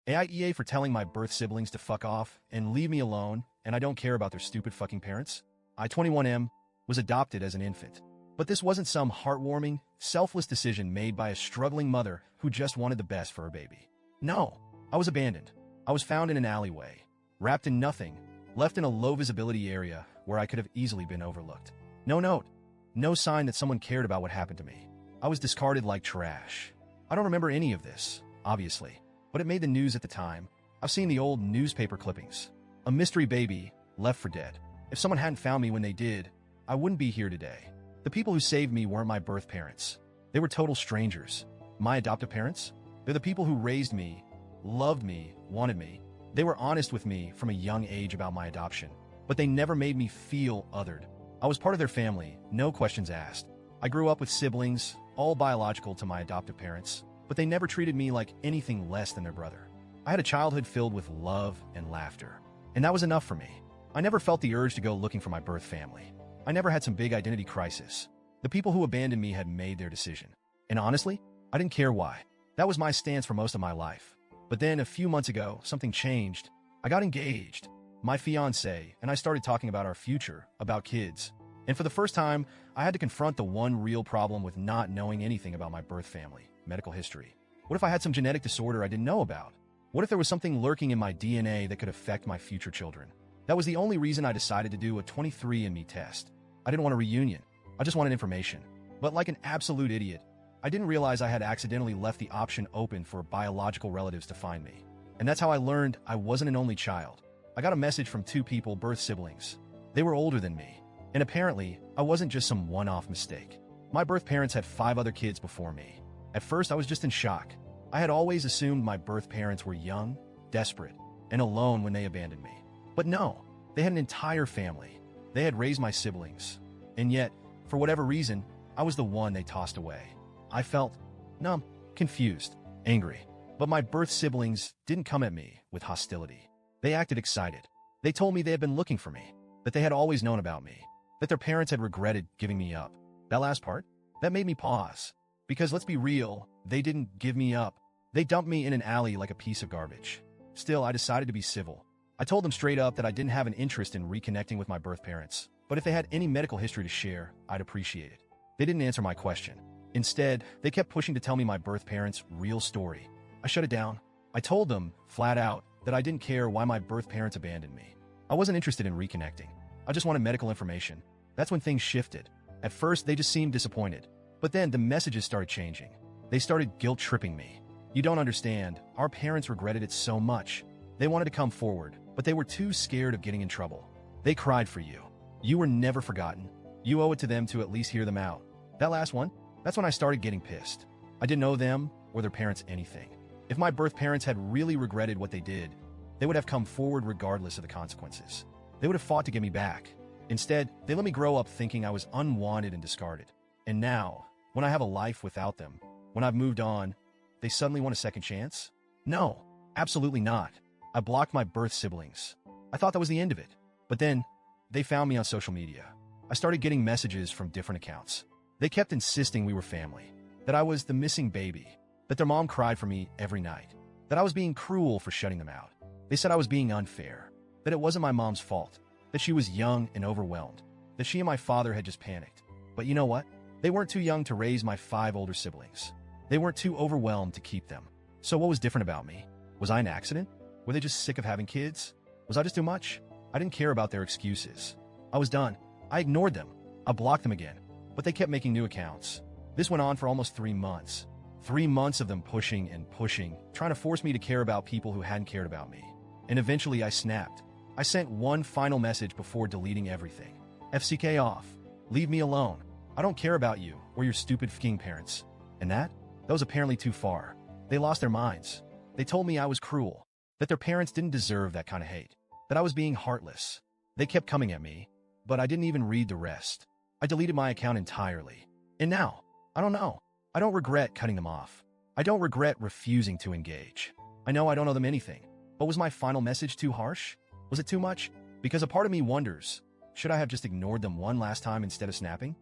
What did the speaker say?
AITA for telling my birth siblings to fuck off and leave me alone, and I don't care about their stupid fucking parents. I, 21M, was adopted as an infant. But this wasn't some heartwarming, selfless decision made by a struggling mother who just wanted the best for her baby. No, I was abandoned. I was found in an alleyway, wrapped in nothing, left in a low-visibility area where I could have easily been overlooked. No note, no sign that someone cared about what happened to me. I was discarded like trash. I don't remember any of this, obviously, but it made the news at the time. I've seen the old newspaper clippings. A mystery baby, left for dead. If someone hadn't found me when they did, I wouldn't be here today. The people who saved me weren't my birth parents. They were total strangers. My adoptive parents? They're the people who raised me, loved me, wanted me. They were honest with me from a young age about my adoption, but they never made me feel othered. I was part of their family, no questions asked. I grew up with siblings, all biological to my adoptive parents, but they never treated me like anything less than their brother. I had a childhood filled with love and laughter, and that was enough for me. I never felt the urge to go looking for my birth family. I never had some big identity crisis. The people who abandoned me had made their decision. And honestly, I didn't care why. That was my stance for most of my life. But then a few months ago, something changed. I got engaged. My fiancé and I started talking about our future, about kids. And for the first time, I had to confront the one real problem with not knowing anything about my birth family, medical history. What if I had some genetic disorder I didn't know about? What if there was something lurking in my DNA that could affect my future children? That was the only reason I decided to do a 23andMe test. I didn't want a reunion. I just wanted information. But like an absolute idiot, I didn't realize I had accidentally left the option open for biological relatives to find me. And that's how I learned I wasn't an only child. I got a message from two people, birth siblings. They were older than me. And apparently, I wasn't just some one-off mistake. My birth parents had 5 other kids before me. At first, I was just in shock. I had always assumed my birth parents were young, desperate, and alone when they abandoned me. But no, they had an entire family. They had raised my siblings. And yet, for whatever reason, I was the one they tossed away. I felt numb, confused, angry. But my birth siblings didn't come at me with hostility. They acted excited. They told me they had been looking for me, that they had always known about me, that their parents had regretted giving me up. That last part, that made me pause. Because let's be real, they didn't give me up. They dumped me in an alley like a piece of garbage. Still, I decided to be civil. I told them straight up that I didn't have an interest in reconnecting with my birth parents, but if they had any medical history to share, I'd appreciate it. They didn't answer my question. Instead, they kept pushing to tell me my birth parents' real story. I shut it down. I told them, flat out, that I didn't care why my birth parents abandoned me. I wasn't interested in reconnecting. I just wanted medical information. That's when things shifted. At first, they just seemed disappointed. But then the messages started changing. They started guilt-tripping me. You don't understand. Our parents regretted it so much. They wanted to come forward, but they were too scared of getting in trouble. They cried for you. You were never forgotten. You owe it to them to at least hear them out. That last one, that's when I started getting pissed. I didn't owe them or their parents anything. If my birth parents had really regretted what they did, they would have come forward regardless of the consequences. They would have fought to get me back. Instead, they let me grow up thinking I was unwanted and discarded. And now, when I have a life without them, when I've moved on, they suddenly want a second chance? No, absolutely not. I blocked my birth siblings. I thought that was the end of it. But then, they found me on social media. I started getting messages from different accounts. They kept insisting we were family, that I was the missing baby, that their mom cried for me every night, that I was being cruel for shutting them out. They said I was being unfair, that it wasn't my mom's fault, that she was young and overwhelmed, that she and my father had just panicked. But you know what? They weren't too young to raise my 5 older siblings. They weren't too overwhelmed to keep them. So what was different about me? Was I an accident? Were they just sick of having kids? Was I just too much? I didn't care about their excuses. I was done. I ignored them. I blocked them again. But they kept making new accounts. This went on for almost 3 months. 3 months of them pushing and pushing, trying to force me to care about people who hadn't cared about me. And eventually I snapped. I sent one final message before deleting everything. FCK off. Leave me alone. I don't care about you or your stupid f***ing parents. And that was apparently too far. They lost their minds. They told me I was cruel, that their parents didn't deserve that kind of hate, that I was being heartless. They kept coming at me, but I didn't even read the rest. I deleted my account entirely. And now, I don't know. I don't regret cutting them off. I don't regret refusing to engage. I know I don't owe them anything, but was my final message too harsh? Was it too much? Because a part of me wonders, should I have just ignored them one last time instead of snapping?